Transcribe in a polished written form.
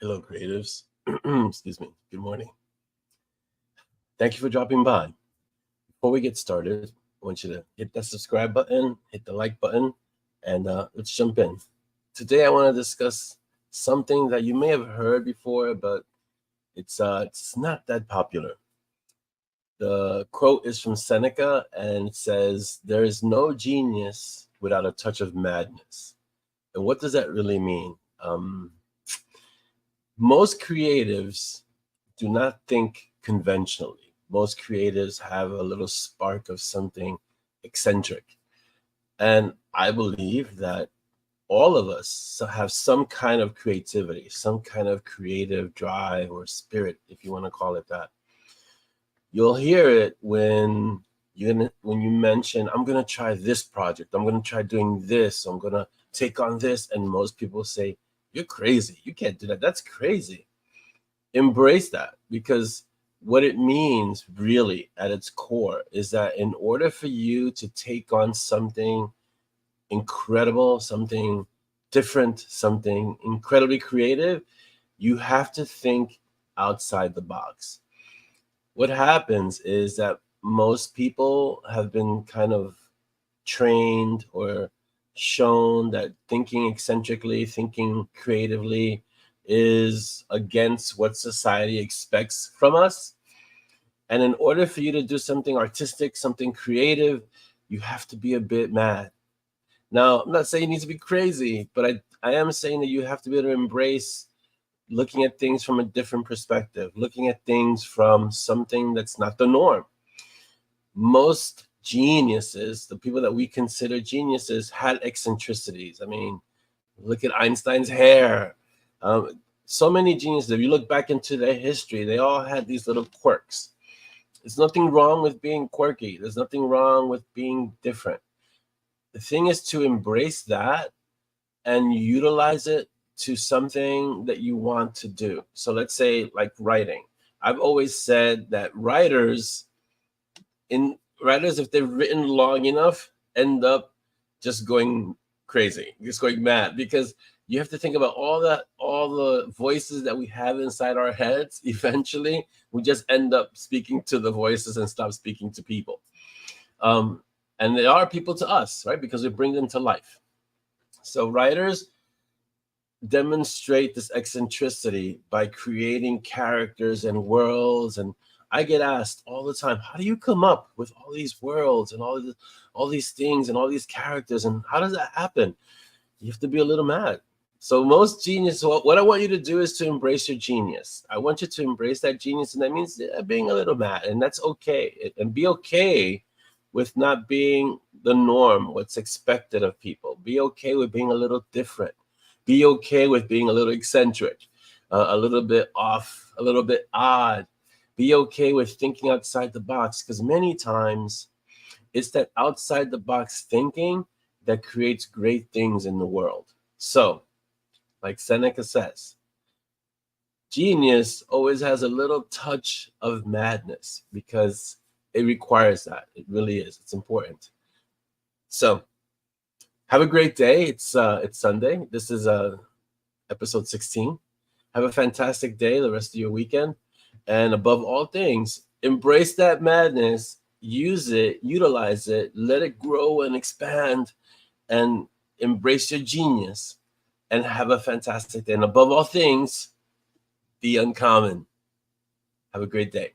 Hello, creatives. Excuse me. Good morning. Thank you for dropping by. Before we get started, I want you to hit that subscribe button, hit the like button, and let's jump in. Today, I want to discuss something that you may have heard before, but it's not that popular. The quote is from Seneca, and it says, "There is no genius without a touch of madness." And what does that really mean? Most creatives do not think conventionally. Most creatives have a little spark of something eccentric. And I believe that all of us have some kind of creativity, some kind of creative drive or spirit, if you want to call it that. You'll hear it when you mention, I'm going to try this project, I'm going to try doing this, I'm going to take on this. And most people say, you're crazy. You can't do that. That's crazy. Embrace that, because what it means really at its core is that in order for you to take on something incredible, something different, something incredibly creative, you have to think outside the box. What happens is that most people have been kind of trained or shown that thinking eccentrically, thinking creatively is against what society expects from us. And in order for you to do something artistic, something creative, you have to be a bit mad. Now, I'm not saying you need to be crazy, but I am saying that you have to be able to embrace looking at things from a different perspective, looking at things from something that's not the norm. Most geniuses, the people that we consider geniuses, had eccentricities. I mean, look at Einstein's hair. So many geniuses, if you look back into their history, they all had these little quirks. There's nothing wrong with being quirky. There's nothing wrong with being different. The thing is to embrace that and utilize it to something that you want to do. So let's say like writing. I've always said that writers, if they've written long enough, end up just going crazy, just going mad, because you have to think about all the voices that we have inside our heads. Eventually, we just end up speaking to the voices and stop speaking to people. And they are people to us, right? Because we bring them to life. So writers demonstrate this eccentricity by creating characters and worlds. And I get asked all the time, how do you come up with all these worlds and all these things and all these characters, and how does that happen? You have to be a little mad. So most genius, what I want you to do is to embrace your genius. I want you to embrace that genius, and that means being a little mad, and that's okay. And be okay with not being the norm, what's expected of people. Be okay with being a little different. Be okay with being a little eccentric, a little bit off, a little bit odd. Be okay with thinking outside the box, because many times it's that outside the box thinking that creates great things in the world. So, like Seneca says, genius always has a little touch of madness because it requires that. It really is. It's important. So, have a great day. It's Sunday. This is episode 16. Have a fantastic day, the rest of your weekend. And above all things, embrace that madness, use it, utilize it, let it grow and expand, and embrace your genius, and have a fantastic day. And above all things, be uncommon. Have a great day.